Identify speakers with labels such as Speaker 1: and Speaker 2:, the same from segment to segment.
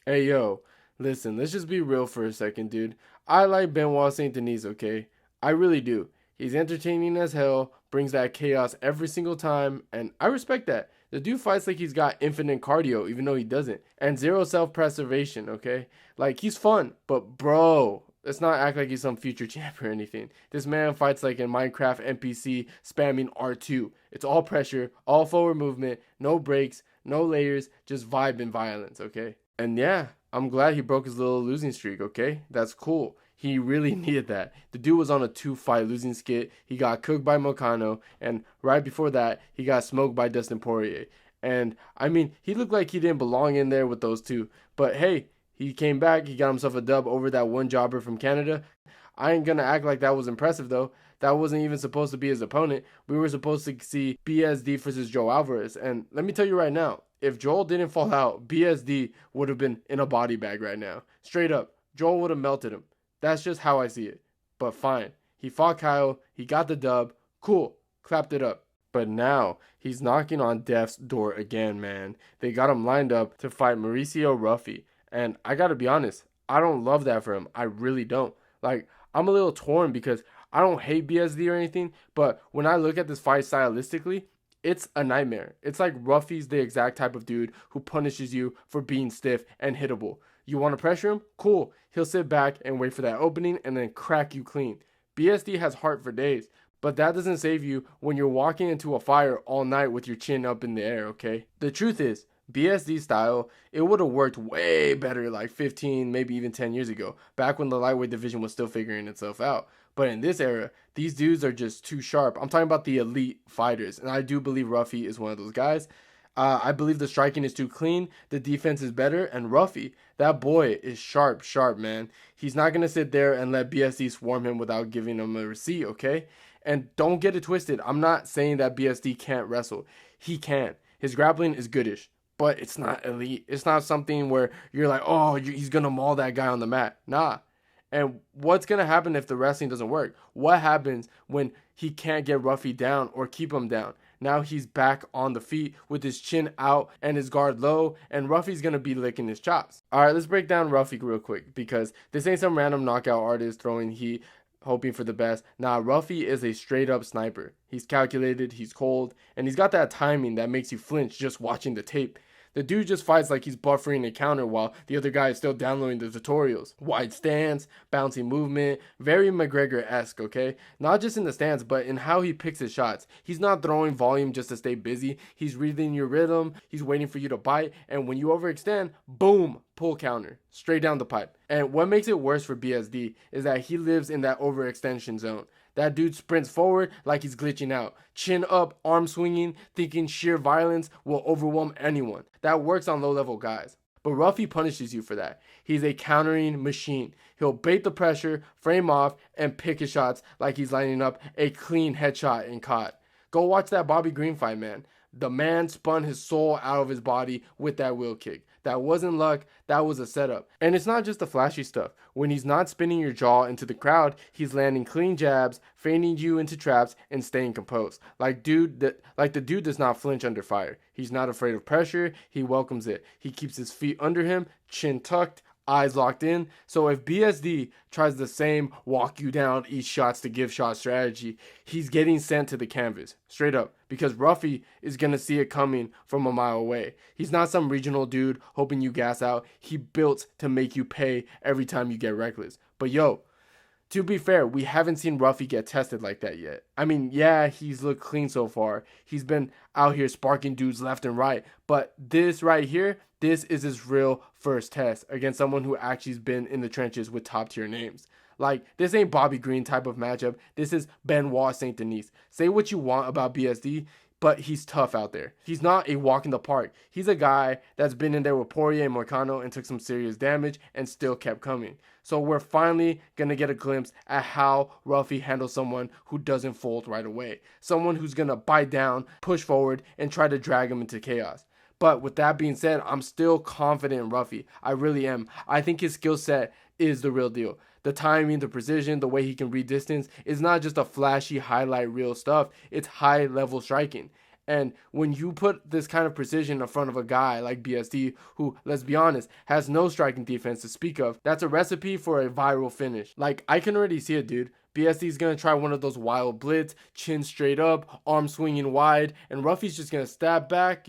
Speaker 1: Hey yo, listen, let's just be real for a second, dude. I like Benoit Saint Denis, okay? I really do. He's entertaining as hell, brings that chaos every single time, and I respect that. The dude fights like he's got infinite cardio, even though he doesn't, and zero self preservation, okay? Like, he's fun, but bro, let's not act like he's some future champ or anything. This man fights like a Minecraft NPC spamming R2. It's all pressure, all forward movement, no breaks, no layers, just vibe and violence, okay? And yeah, I'm glad he broke his little losing streak, okay? That's cool. He really needed that. The dude was on a 2 fight losing skit. He got cooked by Mocano, and right before that, he got smoked by Dustin Poirier. And I mean, he looked like he didn't belong in there with those two. But hey, he came back. He got himself a dub over that one jobber from Canada. I ain't gonna act like that was impressive though. That wasn't even supposed to be his opponent. We were supposed to see BSD versus Joe Alvarez. And let me tell you right now, if Joel didn't fall out, BSD would have been in a body bag right now. Straight up, Joel would have melted him. That's just how I see it. But fine. He fought Kyle. He got the dub. Cool. Clapped it up. But now he's knocking on death's door again, man. They got him lined up to fight Mauricio Ruffy. And I gotta be honest, I don't love that for him. I really don't. Like, I'm a little torn because I don't hate BSD or anything, but when I look at this fight stylistically, it's a nightmare. It's like Ruffy's the exact type of dude who punishes you for being stiff and hittable. You want to pressure him? Cool. He'll sit back and wait for that opening and then crack you clean. BSD has heart for days, but that doesn't save you when you're walking into a fire all night with your chin up in the air, okay? The truth is, BSD style, it would have worked way better like 15, maybe even 10 years ago, back when the lightweight division was still figuring itself out. But in this era, these dudes are just too sharp. I'm talking about the elite fighters, and I do believe Ruffy is one of those guys. I believe the striking is too clean, the defense is better, and Ruffy, that boy is sharp, sharp, man. He's not going to sit there and let BSD swarm him without giving him a receipt, okay? And don't get it twisted. I'm not saying that BSD can't wrestle. He can. His grappling is goodish, but it's not elite. It's not something where you're like, oh, he's going to maul that guy on the mat. Nah. And what's going to happen if the wrestling doesn't work? What happens when he can't get Ruffy down or keep him down? Now he's back on the feet with his chin out and his guard low, and Ruffy's going to be licking his chops. All right, let's break down Ruffy real quick because this ain't some random knockout artist throwing heat, hoping for the best. Nah, Ruffy is a straight up sniper. He's calculated, he's cold, and he's got that timing that makes you flinch just watching the tape. The dude just fights like he's buffering a counter while the other guy is still downloading the tutorials. Wide stance, bouncy movement, very McGregor-esque, okay? Not just in the stance, but in how he picks his shots. He's not throwing volume just to stay busy. He's reading your rhythm, he's waiting for you to bite, and when you overextend, boom, pull counter, straight down the pipe. And what makes it worse for BSD is that he lives in that overextension zone. That dude sprints forward like he's glitching out. Chin up, arm swinging, thinking sheer violence will overwhelm anyone. That works on low-level guys. But Ruffy punishes you for that. He's a countering machine. He'll bait the pressure, frame off, and pick his shots like he's lining up a clean headshot and caught. Go watch that Bobby Green fight, man. The man spun his soul out of his body with that wheel kick. That wasn't luck, that was a setup. And it's not just the flashy stuff. When he's not spinning your jaw into the crowd, he's landing clean jabs, feigning you into traps, and staying composed. Like the dude does not flinch under fire. He's not afraid of pressure, he welcomes it. He keeps his feet under him, chin tucked, eyes locked in. So if BSD tries the same walk you down, eat shots to give shot strategy, he's getting sent to the canvas, straight up, because Ruffy is going to see it coming from a mile away. He's not some regional dude hoping you gas out. He built to make you pay every time you get reckless. But yo, to be fair, we haven't seen Ruffy get tested like that yet. I mean, yeah, he's looked clean so far. He's been out here sparking dudes left and right. But this right here, this is his real first test against someone who actually's been in the trenches with top tier names. Like, this ain't Bobby Green type of matchup. This is Benoit Saint Denis. Say what you want about BSD, but he's tough out there. He's not a walk in the park. He's a guy that's been in there with Poirier and Moicano and took some serious damage and still kept coming. So we're finally going to get a glimpse at how Ruffy handles someone who doesn't fold right away. Someone who's going to bite down, push forward, and try to drag him into chaos. But with that being said, I'm still confident in Ruffy. I really am. I think his skill set is the real deal. The timing, the precision, the way he can read distance is not just a flashy highlight reel stuff. It's high level striking. And when you put this kind of precision in front of a guy like BSD, who, let's be honest, has no striking defense to speak of, that's a recipe for a viral finish. Like, I can already see it, dude. BSD is going to try one of those wild blitz, chin straight up, arm swinging wide, and Ruffy's just going to stab back,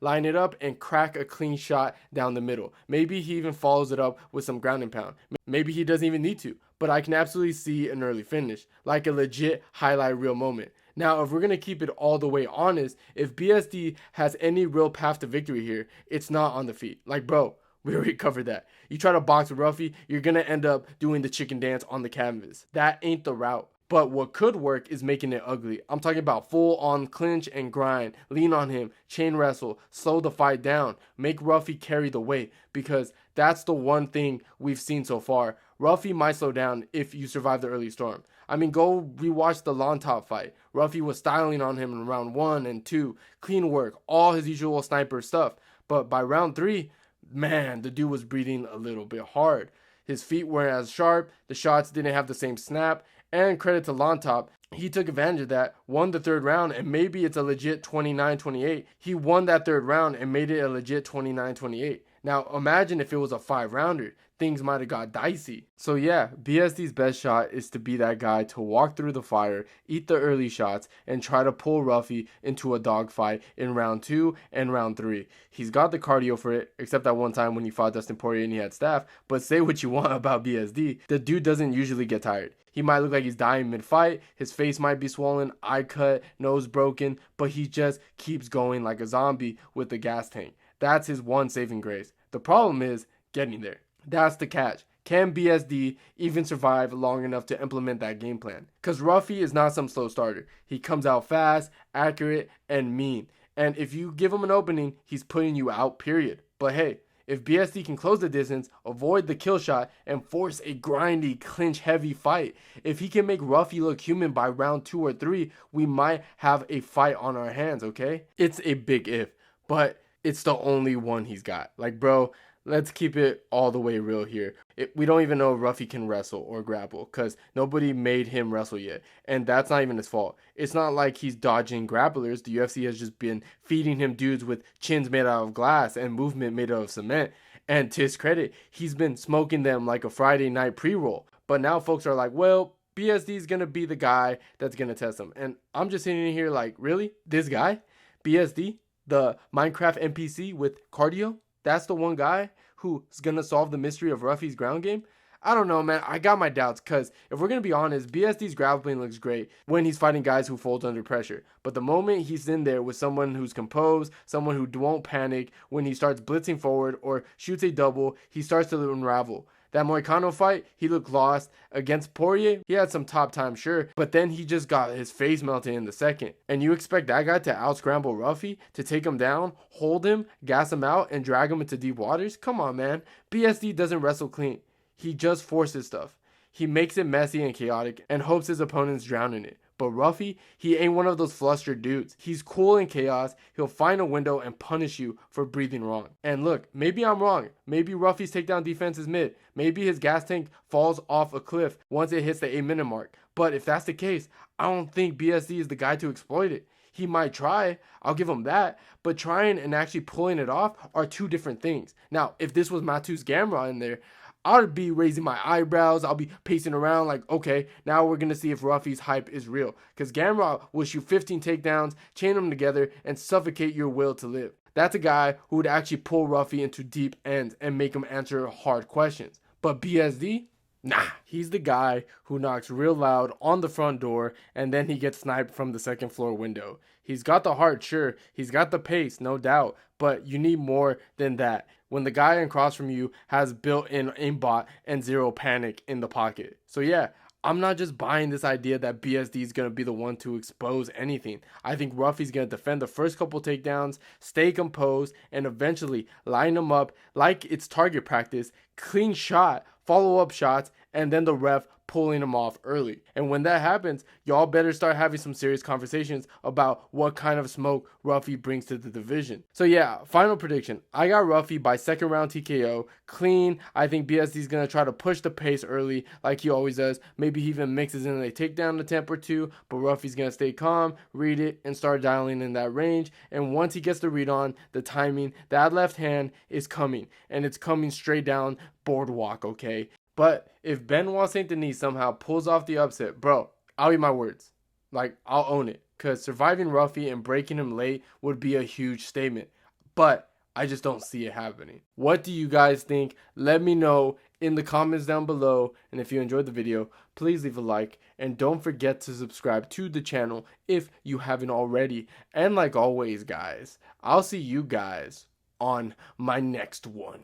Speaker 1: line it up and crack a clean shot down the middle. Maybe he even follows it up with some ground and pound. Maybe he doesn't even need to, but I can absolutely see an early finish, like a legit highlight reel moment. Now, if we're going to keep it all the way honest, if BSD has any real path to victory here, it's not on the feet. Like, bro, we already covered that. You try to box with Ruffy, you're going to end up doing the chicken dance on the canvas. That ain't the route. But what could work is making it ugly. I'm talking about full on clinch and grind, lean on him, chain wrestle, slow the fight down, make Ruffy carry the weight, because that's the one thing we've seen so far. Ruffy might slow down if you survive the early storm. I mean, go rewatch the Lawn Top fight. Ruffy was styling on him in round 1 and 2. Clean work, all his usual sniper stuff. But by round 3, man, the dude was breathing a little bit hard. His feet weren't as sharp, the shots didn't have the same snap, and credit to Lawn Top, he took advantage of that, won the 3rd round, and maybe it's a legit 29-28. He won that 3rd round and made it a legit 29-28. Now, imagine if it was a 5-rounder. Things might have got dicey. So yeah, BSD's best shot is to be that guy to walk through the fire, eat the early shots, and try to pull Ruffy into a dogfight in round 2 and round 3. He's got the cardio for it, except that one time when he fought Dustin Poirier and he had staff. But say what you want about BSD, the dude doesn't usually get tired. He might look like he's dying mid-fight, his face might be swollen, eye cut, nose broken, but he just keeps going like a zombie with the gas tank. That's his one saving grace. The problem is getting there. That's the catch. Can BSD even survive long enough to implement that game plan? Because Ruffy is not some slow starter. He comes out fast, accurate, and mean. And if you give him an opening, he's putting you out, period. But hey, if BSD can close the distance, avoid the kill shot, and force a grindy, clinch-heavy fight, if he can make Ruffy look human by round 2 or 3, we might have a fight on our hands, okay? It's a big if, but it's the only one he's got. Like, bro, let's keep it all the way real here. We don't even know if Ruffy can wrestle or grapple because nobody made him wrestle yet. And that's not even his fault. It's not like he's dodging grapplers. The UFC has just been feeding him dudes with chins made out of glass and movement made out of cement. And to his credit, he's been smoking them like a Friday night pre-roll. But now folks are like, well, BSD is going to be the guy that's going to test him. And I'm just sitting here like, really? This guy? BSD? The Minecraft NPC with cardio? That's the one guy who's going to solve the mystery of Ruffy's ground game? I don't know, man. I got my doubts because if we're going to be honest, BSD's grappling looks great when he's fighting guys who fold under pressure. But the moment he's in there with someone who's composed, someone who won't panic, when he starts blitzing forward or shoots a double, he starts to unravel. That Moicano fight, he looked lost. Against Poirier, he had some top time, sure, but then he just got his face melted in the second. And you expect that guy to out-scramble Ruffy, to take him down, hold him, gas him out, and drag him into deep waters? Come on, man. BSD doesn't wrestle clean. He just forces stuff. He makes it messy and chaotic and hopes his opponents drown in it. But Ruffy, he ain't one of those flustered dudes. He's cool in chaos. He'll find a window and punish you for breathing wrong. And look, maybe I'm wrong. Maybe Ruffy's takedown defense is mid. Maybe his gas tank falls off a cliff once it hits the 8-minute mark. But if that's the case, I don't think BSD is the guy to exploit it. He might try, I'll give him that, but trying and actually pulling it off are two different things. Now, if this was Matus Gamrot in there, I'd be raising my eyebrows. I'll be pacing around like, okay, now we're going to see if Ruffy's hype is real. Because Gamrot will shoot 15 takedowns, chain them together, and suffocate your will to live. That's a guy who would actually pull Ruffy into deep ends and make him answer hard questions. But BSD? Nah. He's the guy who knocks real loud on the front door and then he gets sniped from the second floor window. He's got the heart, sure. He's got the pace, no doubt. But you need more than that when the guy across from you has built-in aimbot and zero panic in the pocket. So yeah, I'm not just buying this idea that BSD is going to be the one to expose anything. I think Ruffy's going to defend the first couple takedowns, stay composed, and eventually line them up like it's target practice, clean shot, follow-up shots, and then the ref pulling him off early. And when that happens, y'all better start having some serious conversations about what kind of smoke Ruffy brings to the division. So yeah, final prediction. I got Ruffy by second round TKO. Clean. I think BSD is going to try to push the pace early like he always does. Maybe he even mixes in a takedown attempt or two, but Ruffy's going to stay calm, read it, and start dialing in that range. And once he gets the read on, the timing, that left hand is coming. And it's coming straight down boardwalk, okay? But if Benoit Saint Denis somehow pulls off the upset, bro, I'll eat my words. Like, I'll own it. Because surviving Ruffy and breaking him late would be a huge statement. But I just don't see it happening. What do you guys think? Let me know in the comments down below. And if you enjoyed the video, please leave a like. And don't forget to subscribe to the channel if you haven't already. And like always, guys, I'll see you guys on my next one.